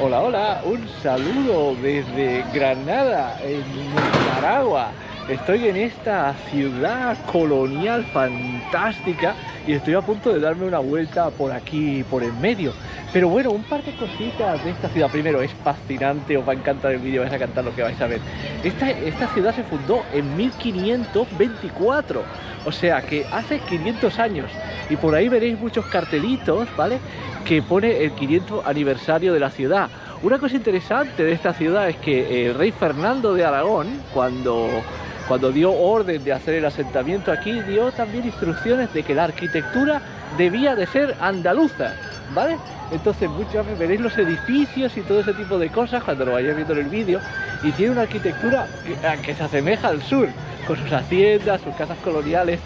Hola, hola, un saludo desde Granada, en Nicaragua. Estoy en esta ciudad colonial fantástica y estoy a punto de darme una vuelta por aquí, por en medio. Pero bueno, un par de cositas de esta ciudad. Primero, es fascinante, os va a encantar el vídeo, vais a cantar lo que vais a ver. Esta ciudad se fundó en 1524, o sea que hace 500 años. Y por ahí veréis muchos cartelitos, ¿vale?, que pone el 500 aniversario de la ciudad. Una cosa interesante de esta ciudad es que el rey Fernando de Aragón, cuando dio orden de hacer el asentamiento aquí, dio también instrucciones de que la arquitectura debía de ser andaluza, ¿vale? Entonces muchas veces veréis los edificios y todo ese tipo de cosas cuando lo vayáis viendo en el vídeo, y tiene una arquitectura que se asemeja al sur, con sus haciendas, sus casas coloniales,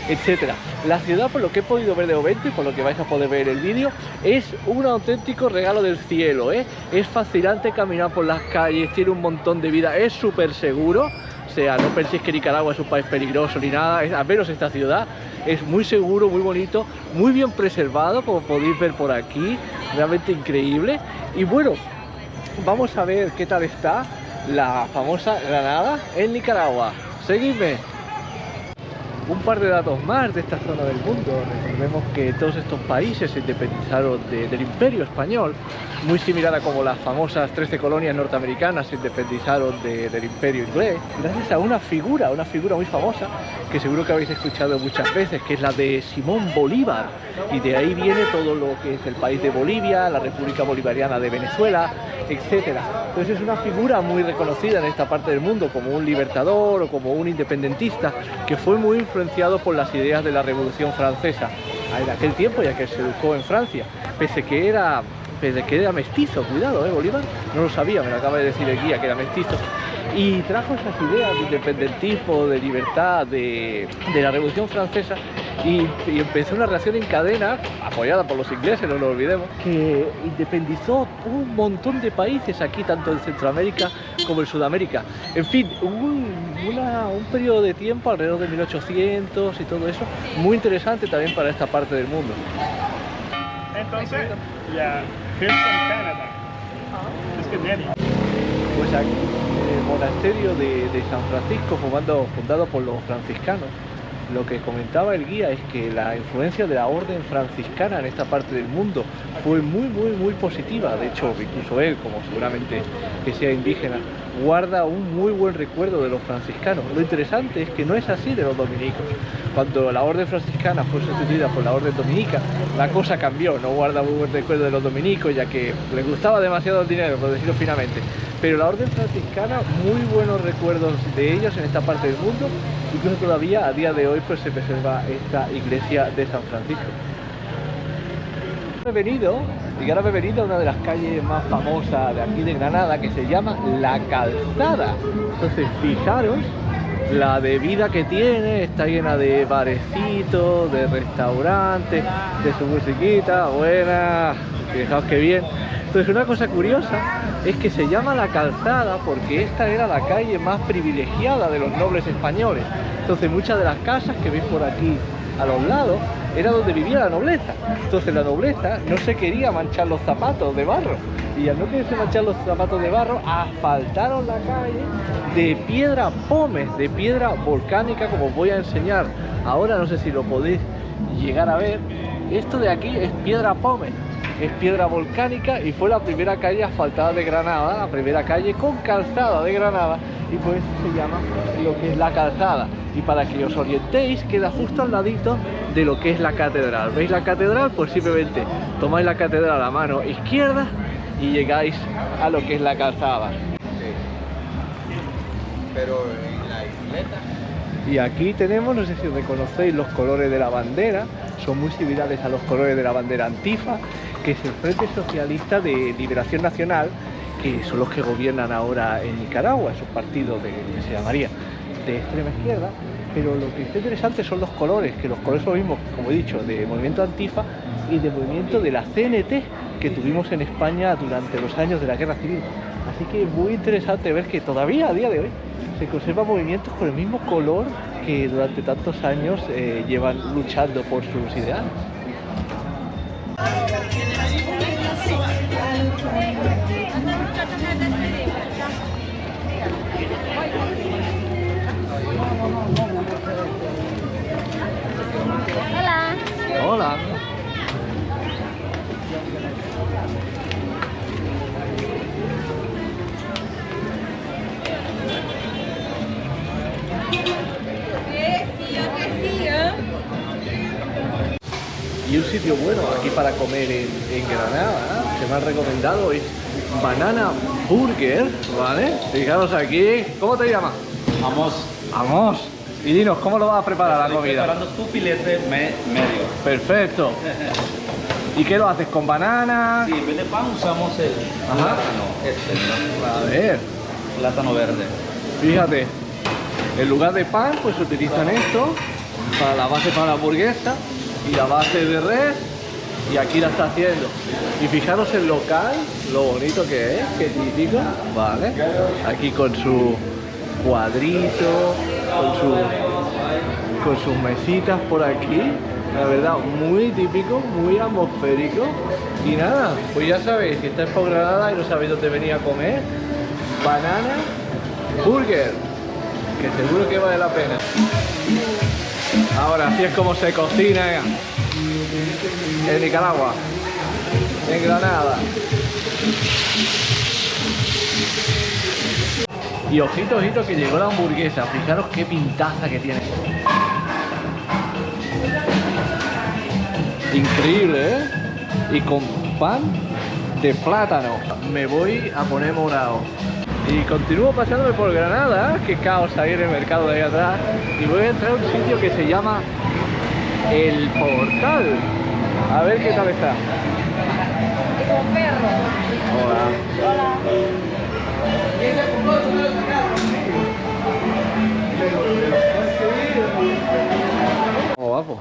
etcétera. La ciudad, por lo que he podido ver de momento y por lo que vais a poder ver en el vídeo, es un auténtico regalo del cielo, ¿eh? Es fascinante caminar por las calles, tiene un montón de vida, es súper seguro. O sea, no penséis que Nicaragua es un país peligroso ni nada, al menos esta ciudad es muy seguro, muy bonito, muy bien preservado, como podéis ver por aquí, realmente increíble. Y bueno, vamos a ver qué tal está la famosa Granada en Nicaragua. Seguidme. Un par de datos más de esta zona del mundo. Recordemos que todos estos países se independizaron del Imperio Español, muy similar a como las famosas 13 colonias norteamericanas se independizaron del Imperio Inglés, gracias a una figura muy famosa, que seguro que habéis escuchado muchas veces, que es la de Simón Bolívar, y de ahí viene todo lo que es el país de Bolivia, la República Bolivariana de Venezuela, etcétera. Entonces es una figura muy reconocida en esta parte del mundo como un libertador o como un independentista, que fue muy influenciado por las ideas de la Revolución Francesa en aquel tiempo, ya que se educó en Francia, pese que era mestizo. Cuidado, Bolívar, no lo sabía, me lo acaba de decir el guía que era mestizo, y trajo esas ideas de independentismo, de libertad, de la Revolución Francesa, y empezó una reacción en cadena, apoyada por los ingleses, no lo olvidemos, que independizó un montón de países aquí, tanto en Centroamérica como en Sudamérica. En fin, un periodo de tiempo, alrededor de 1800 y todo eso, muy interesante también para esta parte del mundo. Entonces, ya, here's from Canada. Es que Nelly. Pues aquí, el monasterio de San Francisco, fundado por los franciscanos, lo que comentaba el guía es que la influencia de la orden franciscana en esta parte del mundo fue muy positiva. De hecho, incluso él, como seguramente que sea indígena, guarda un muy buen recuerdo de los franciscanos. Lo interesante es que no es así de los dominicos. Cuando la orden franciscana fue sustituida por la orden dominica, la cosa cambió. No guarda muy buen recuerdo de los dominicos, ya que les gustaba demasiado el dinero, por decirlo finamente. Pero la orden franciscana, muy buenos recuerdos de ellos en esta parte del mundo. Incluso todavía a día de hoy pues se preserva esta iglesia de San Francisco. Y ahora he venido a una de las calles más famosas de aquí de Granada, que se llama La Calzada. Entonces fijaros la de vida que tiene, está llena de barecitos, de restaurantes, de su musiquita, buena, fijaos que bien. Entonces una cosa curiosa es que se llama La Calzada porque esta era la calle más privilegiada de los nobles españoles. Entonces muchas de las casas que veis por aquí a los lados era donde vivía la nobleza. Entonces la nobleza no se quería manchar los zapatos de barro, y al no quererse manchar los zapatos de barro, asfaltaron la calle de piedra pómez, de piedra volcánica, como os voy a enseñar ahora. No sé si lo podéis llegar a ver. Esto de aquí es piedra pómez, es piedra volcánica, y fue la primera calle asfaltada de Granada, la primera calle con calzada de Granada, y pues se llama lo que es La Calzada. Y para que os orientéis, queda justo al ladito de lo que es la catedral. ¿Veis la catedral? Pues simplemente tomáis la catedral a la mano izquierda y llegáis a lo que es La Calzada. Sí. Pero en la isleta. Y aquí tenemos, no sé si reconocéis los colores de la bandera, son muy similares a los colores de la bandera Antifa, que es el Frente Socialista de Liberación Nacional, que son los que gobiernan ahora en Nicaragua. Es un partido que se llamaría de extrema izquierda, pero lo que es interesante son los colores, que los colores son los mismos, como he dicho, de movimiento Antifa y de movimiento de la CNT que tuvimos en España durante los años de la Guerra Civil. Así que muy interesante ver que todavía a día de hoy se conservan movimientos con el mismo color que durante tantos años llevan luchando por sus ideales. sitio bueno aquí para comer en Granada, que me han recomendado, es Banana Burger, ¿vale? Fijaros aquí, ¿cómo te llamas? Vamos. Vamos. Y dinos, ¿cómo lo vas a preparar la Estoy comida? preparando tu filete medio. Perfecto. ¿Y qué lo haces? ¿Con banana? Sí, en vez de pan usamos el Ajá. plátano, ¿no? A ver, Plátano verde. fíjate, en lugar de pan, pues utilizan esto para la base para la hamburguesa y la base de res, y aquí la está haciendo. Y fijaros el local, lo bonito que es, que típico, ¿vale? Aquí con su cuadrito, con sus mesitas por aquí, la verdad, muy típico, muy atmosférico. Y nada, pues ya sabéis, si estáis por Granada y no sabéis dónde venir a comer, Banana Burger, que seguro que vale la pena. Ahora, así es como se cocina en Nicaragua, en Granada. Y ojito, ojito, que llegó la hamburguesa. Fijaros qué pintaza que tiene. Increíble, ¿eh? Y con pan de plátano. Me voy a poner morado. Y continúo pasándome por Granada, qué caos ahí en el mercado de ahí atrás. Y voy a entrar a un sitio que se llama El Portal. A ver qué tal está. Con perro. Hola. Hola. ¿Cómo va, pues?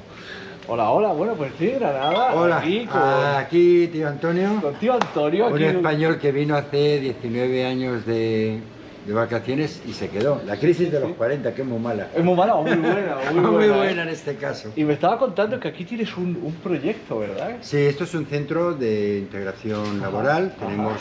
Hola, hola, bueno, pues sí, Granada. Hola, Aquí, aquí tío Antonio, con tío Antonio. un Aquí, español que vino hace 19 años de vacaciones y se quedó. La crisis de los 40, que es muy mala. es muy mala, o muy buena, o muy buena. Muy ¿eh? buena en este caso. Y me estaba contando que aquí tienes un proyecto, ¿verdad? Sí, esto es un centro de integración laboral. Ajá. Tenemos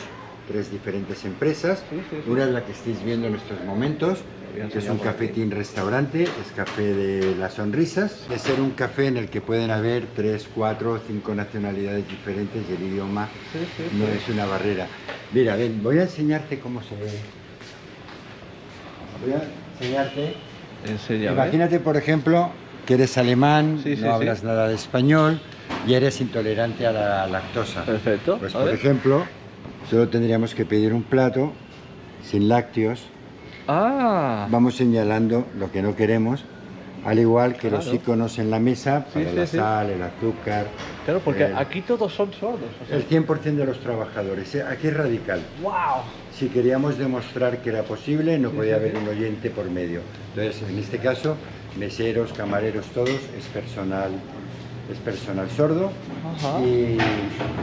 3 diferentes empresas. Sí, sí, sí. Una es la que estáis viendo en estos momentos, Voy a que es enseñar un por aquí. cafetín restaurante, es Café de las Sonrisas. De ser un café en el que pueden haber 3, 4, 5 nacionalidades diferentes y el idioma Sí, sí, no sí. es una barrera. Mira, ven, voy a enseñarte cómo se ve. Voy a enseñarte. Enséñame. Imagínate, por ejemplo, que eres alemán, Sí, sí, no hablas sí. nada de español y eres intolerante a la lactosa. Perfecto. Pues, a por ver. ejemplo, solo tendríamos que pedir un plato sin lácteos. Ah, Vamos señalando lo que no queremos, al igual que los Claro. iconos en la mesa Sí, para sí, la sí. sal, el azúcar. claro, porque el- aquí todos son sordos. O sea, El 100% de los trabajadores. Aquí es radical. ¡Wow! Si queríamos demostrar que era posible, no podía sí, haber un oyente por medio. Entonces, en este caso, meseros, camareros, todos, es personal sordo Ajá. y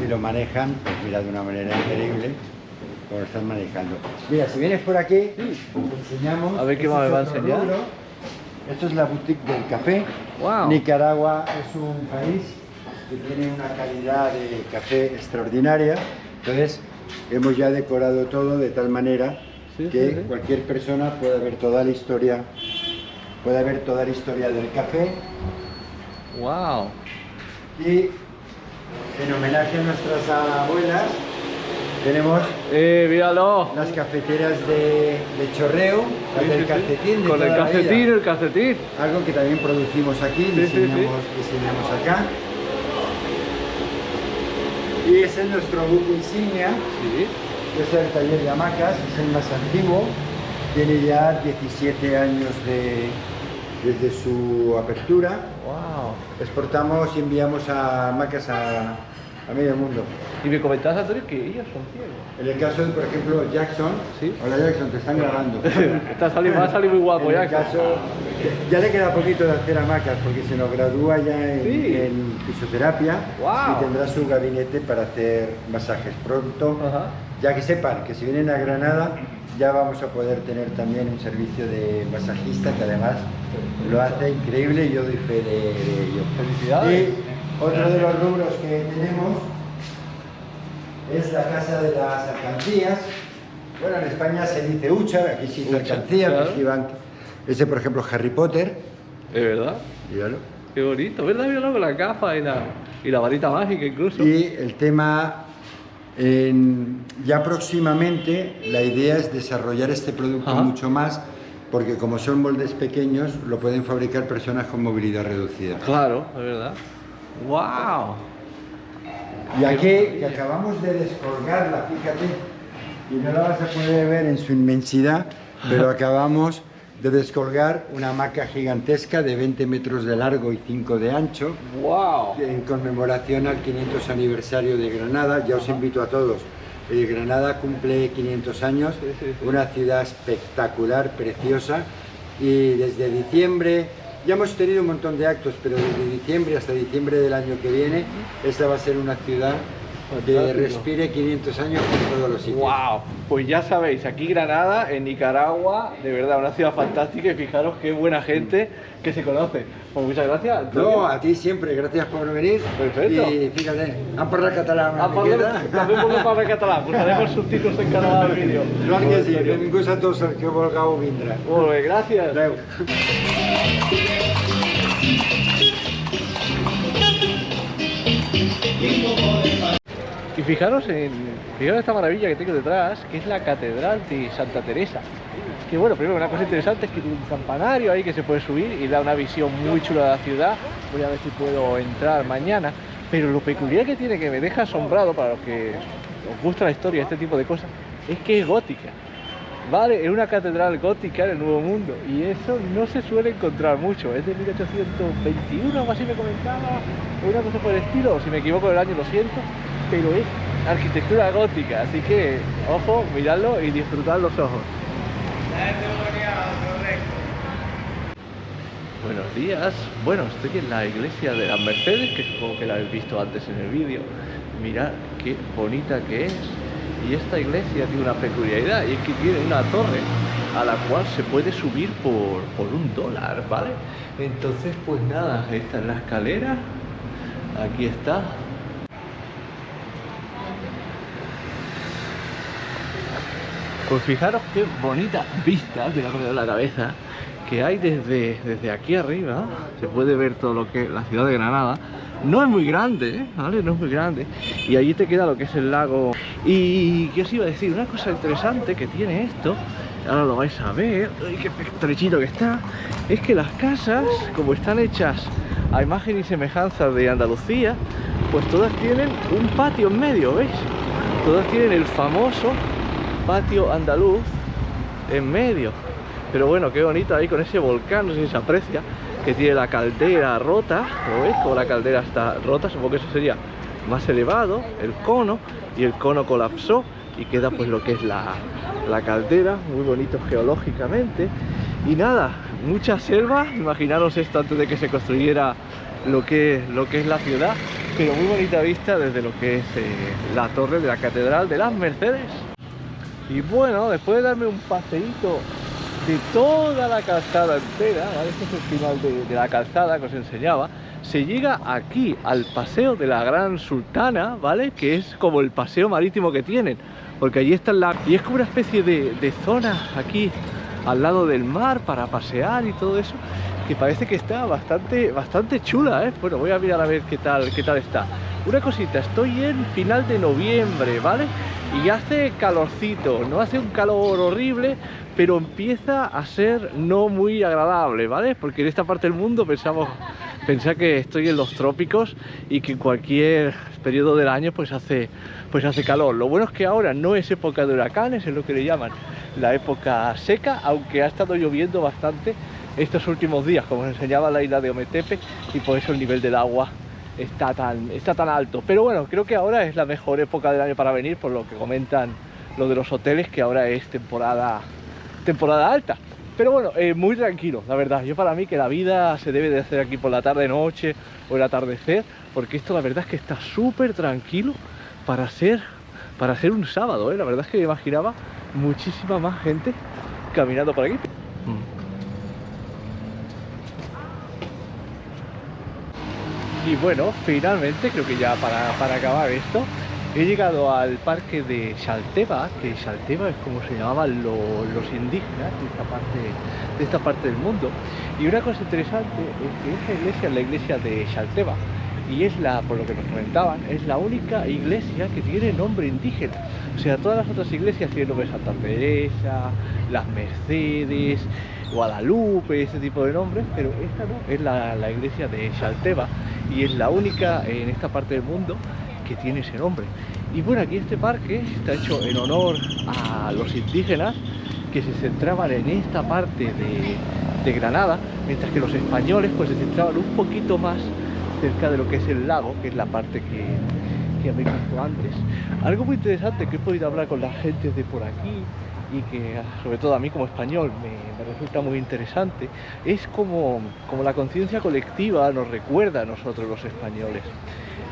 lo manejan, pues mira, de una manera increíble, como lo están manejando. Mira, si vienes por aquí, te enseñamos. A ver qué este más me es va a otro enseñar. rubro. Esto es la boutique del café. Wow. Nicaragua es un país que tiene una calidad de café extraordinaria. Entonces, hemos ya decorado todo de tal manera Sí, que sí, sí. cualquier persona pueda ver toda la historia, del café. ¡Wow! Y en homenaje a nuestras abuelas, tenemos Míralo. las cafeteras de chorreo, las Sí, del sí, sí. calcetín. de Con el toda la vida. calcetín, el calcetín. Algo que también producimos aquí, Sí, sí, sí. diseñamos acá. Y ese es nuestro buque insignia, Sí. que es el taller de hamacas, es el más antiguo, tiene ya 17 años desde su apertura. ¡Wow! Exportamos y enviamos a hamacas a medio mundo. Y me comentabas, Antonio, que ellos son ciegos. En el caso de, por ejemplo, Jackson, Sí. hola Jackson, te están grabando. Va a salir muy guapo, En ya. el caso, ya le queda poquito de hacer hamacas porque se nos gradúa ya Sí. en fisioterapia Guau. y tendrá su gabinete para hacer masajes pronto. Ajá. Ya que sepan que si vienen a Granada ya vamos a poder tener también un servicio de masajista que además lo hace increíble y yo doy fe de ello. Felicidades. Y otro de los rubros que tenemos es la casa de las alcancías. Bueno, en España se dice hucha, aquí sí dice Hucha, alcancía, claro. pues iban, ese por ejemplo Harry Potter, ¿Es verdad? míralo. Qué bonito. ¿Verdad? Míralo con la gafa y la varita mágica incluso. Y el tema, ya próximamente, la idea es desarrollar este producto Ajá. mucho más, porque como son moldes pequeños, lo pueden fabricar personas con movilidad reducida. Claro, es verdad. ¡Wow! Y aquí, que acabamos de descolgarla, fíjate, y no la vas a poder ver en su inmensidad, pero acabamos de descolgar una hamaca gigantesca de 20 metros de largo y 5 de ancho, ¡Wow! en conmemoración al 500 aniversario de Granada. Ya os invito a todos. Granada cumple 500 años, una ciudad espectacular, preciosa, y desde diciembre, ya hemos tenido un montón de actos, pero desde diciembre hasta diciembre del año que viene, esta va a ser una ciudad que respire 500 años por todos los sitios. ¡Wow! Pues ya sabéis, aquí Granada, en Nicaragua, de verdad, una ciudad fantástica y fijaros qué buena gente que se conoce. Pues muchas gracias, Antonio. No, a ti siempre, gracias por venir. Perfecto. Y fíjate, han parlat català una miqueta. També podem parlar català, posarem els subtítols en català del vídeo. Clar que sí, benvinguts a tots els que vulgueu vindre. Molt bé, gràcies. Adéu. Y fijaros en esta maravilla que tengo detrás, que es la Catedral de Santa Teresa. Que bueno, primero una cosa interesante es que tiene un campanario ahí que se puede subir y da una visión muy chula de la ciudad. Voy a ver si puedo entrar mañana. Pero lo peculiar que tiene, que me deja asombrado para los que os gusta la historia, este tipo de cosas, es que es gótica. Vale, es una catedral gótica en el Nuevo Mundo y eso no se suele encontrar mucho. Es de 1821, algo así me comentaba, o una cosa por el estilo, o si me equivoco del año lo siento, pero es arquitectura gótica, así que ojo, miradlo y disfrutad los ojos. Buenos días, bueno, estoy en la iglesia de las Mercedes, que supongo que la habéis visto antes en el vídeo. Mirad qué bonita que es. Y esta iglesia tiene una peculiaridad, y es que tiene una torre a la cual se puede subir por $1, ¿vale? Entonces, pues nada, esta es la escalera, aquí está. Pues fijaros qué bonita vista, de la cabeza, que hay desde aquí arriba. Se puede ver todo lo que es la ciudad de Granada. No es muy grande, ¿vale? No es muy grande. Y allí te queda lo que es el lago. Y ¿qué os iba a decir? Una cosa interesante que tiene esto, ahora lo vais a ver, ¡ay, qué estrechito que está! Es que las casas, como están hechas a imagen y semejanza de Andalucía, pues todas tienen un patio en medio, ¿veis? Todas tienen el famoso patio andaluz en medio. Pero bueno, qué bonito ahí con ese volcán, no sé si se aprecia, que tiene la caldera rota, ¿lo veis? Como la caldera está rota, supongo que eso sería más elevado, el cono, y el cono colapsó y queda pues lo que es la caldera, muy bonito geológicamente. Y nada, mucha selva, imaginaros esto antes de que se construyera lo que es la ciudad, pero muy bonita vista desde lo que es la torre de la Catedral de las Mercedes. Y bueno, después de darme un paseíto de toda la calzada entera, ¿vale? Este es el final de la calzada que os enseñaba. Se llega aquí al paseo de la Gran Sultana, ¿vale? Que es como el paseo marítimo que tienen, porque allí está y es como una especie de zona aquí al lado del mar para pasear y todo eso, que parece que está bastante chula, ¿eh? Bueno, voy a mirar a ver qué tal está. Una cosita, estoy en final de noviembre, ¿vale? Y hace calorcito, no hace un calor horrible, pero empieza a ser no muy agradable, ¿vale? Porque en esta parte del mundo pensad que estoy en los trópicos y que en cualquier periodo del año pues hace calor. Lo bueno es que ahora no es época de huracanes, es lo que le llaman la época seca, aunque ha estado lloviendo bastante estos últimos días, como os enseñaba la isla de Ometepe, y por eso el nivel del agua está tan alto. Pero bueno, creo que ahora es la mejor época del año para venir, por lo que comentan lo de los hoteles, que ahora es temporada alta. Pero bueno, muy tranquilo, la verdad. Yo, para mí, que la vida se debe de hacer aquí por la tarde-noche o el atardecer, porque esto la verdad es que está súper tranquilo para ser un sábado, ¿eh? La verdad es que me imaginaba muchísima más gente caminando por aquí. Y bueno, finalmente, creo que ya para acabar esto, he llegado al parque de Xalteva, que Xalteva es como se llamaban los indígenas de esta parte del mundo. Y una cosa interesante es que esta iglesia es la iglesia de Xalteva, y es por lo que nos comentaban, es la única iglesia que tiene nombre indígena. O sea, todas las otras iglesias tienen nombre de Santa Teresa, las Mercedes, Guadalupe, ese tipo de nombres, pero esta no, es la iglesia de Xalteva, y es la única en esta parte del mundo que tiene ese nombre. Y bueno, aquí este parque está hecho en honor a los indígenas que se centraban en esta parte de Granada, mientras que los españoles pues se centraban un poquito más cerca de lo que es el lago, que es la parte que habéis visto antes. Algo muy interesante que he podido hablar con la gente de por aquí y que sobre todo a mí como español me resulta muy interesante, es como la conciencia colectiva nos recuerda a nosotros los españoles.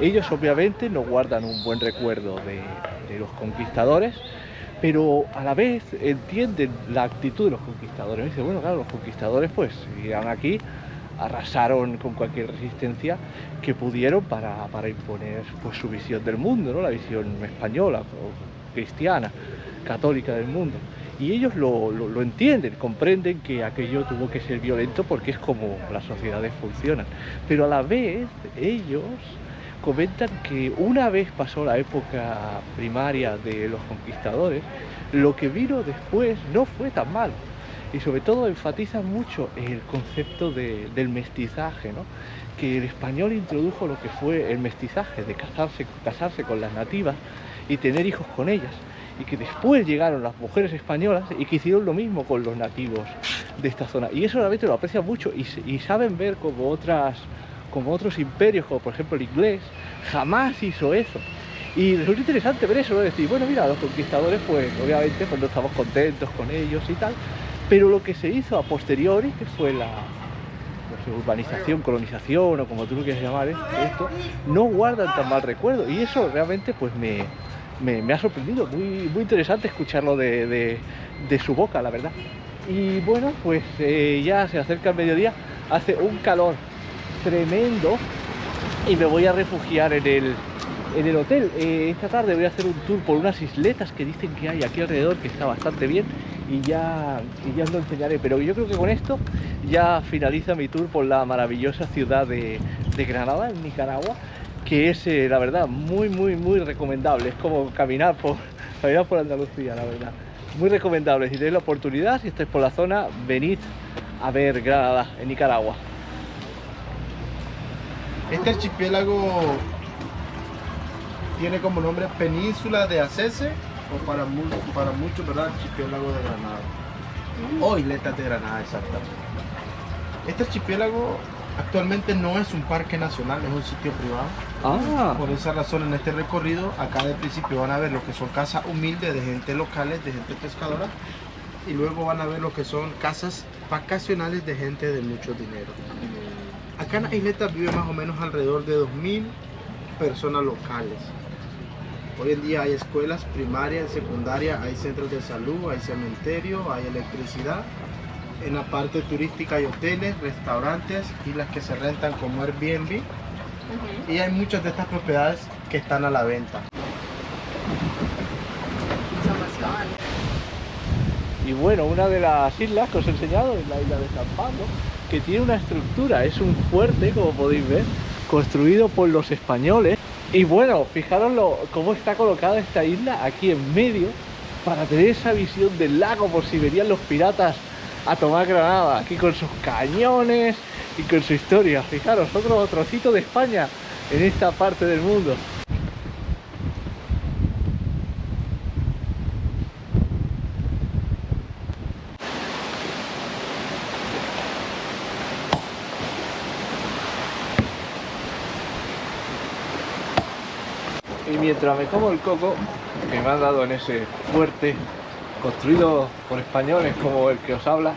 Ellos obviamente nos guardan un buen recuerdo de los conquistadores, pero a la vez entienden la actitud de los conquistadores. Dicen, bueno, claro, los conquistadores pues llegaron aquí, arrasaron con cualquier resistencia que pudieron para imponer pues su visión del mundo, ¿no? La visión española o cristiana, católica del mundo. Y ellos lo entienden, comprenden que aquello tuvo que ser violento porque es como las sociedades funcionan. Pero a la vez ellos comentan que una vez pasó la época primaria de los conquistadores, lo que vino después no fue tan mal. Y sobre todo enfatizan mucho el concepto del mestizaje, ¿no? Que el español introdujo lo que fue el mestizaje, de casarse con las nativas y tener hijos con ellas. Y que después llegaron las mujeres españolas y que hicieron lo mismo con los nativos de esta zona. Y eso realmente lo aprecian mucho y saben ver como otros imperios, como por ejemplo el inglés, jamás hizo eso. Y resulta interesante ver eso, ¿no? Decir, bueno, mira, los conquistadores pues obviamente pues no estamos contentos con ellos y tal, pero lo que se hizo a posteriori, que fue la urbanización, colonización o como tú lo quieras llamar esto, no guardan tan mal recuerdo. Y eso realmente pues me ha sorprendido, muy interesante escucharlo de su boca, la verdad. Y bueno, pues ya se acerca el mediodía, hace un calor tremendo y me voy a refugiar en el hotel. Esta tarde voy a hacer un tour por unas isletas que dicen que hay aquí alrededor, que está bastante bien, y ya os lo enseñaré. Pero yo creo que con esto ya finaliza mi tour por la maravillosa ciudad de Granada, en Nicaragua, que es la verdad muy recomendable. Es como caminar por Andalucía, la verdad. Muy recomendable. Si tenéis la oportunidad, si estáis por la zona, venid a ver Granada, en Nicaragua. Este archipiélago tiene como nombre Península de Acese, o para muchos, ¿verdad?, archipiélago de Granada, o isletas de Granada, exactamente. Este archipiélago actualmente no es un parque nacional, es un sitio privado. Por esa razón, en este recorrido, acá de principio van a ver lo que son casas humildes de gente locales, de gente pescadora, y luego van a ver lo que son casas vacacionales de gente de mucho dinero. Acá en las isletas vive más o menos alrededor de 2000 personas locales. Hoy en día hay escuelas primarias, secundarias, hay centros de salud, hay cementerio, hay electricidad. En la parte turística hay hoteles, restaurantes, islas que se rentan como Airbnb. Y hay muchas de estas propiedades que están a la venta. Y bueno, una de las islas que os he enseñado es la isla de San Pablo, que tiene una estructura, es un fuerte, como podéis ver, construido por los españoles. Y bueno, fijaros cómo está colocada esta isla aquí en medio, para tener esa visión del lago por si venían los piratas a tomar Granada, aquí con sus cañones y con su historia. Fijaros, otro trocito de España en esta parte del mundo. Y mientras me como el coco que me han dado en ese fuerte construido por españoles como el que os habla,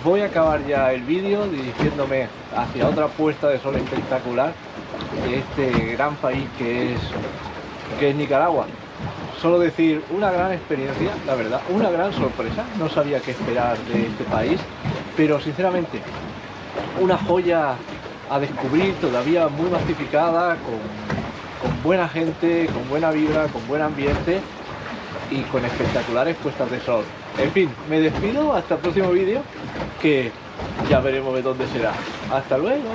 voy a acabar ya el vídeo dirigiéndome hacia otra puesta de sol espectacular de este gran país que es Nicaragua. Solo decir, una gran experiencia, la verdad, una gran sorpresa. No sabía qué esperar de este país, pero sinceramente una joya a descubrir, todavía muy masificada, con buena gente, con buena vibra, con buen ambiente y con espectaculares puestas de sol. En fin, me despido hasta el próximo vídeo, que ya veremos de dónde será. Hasta luego.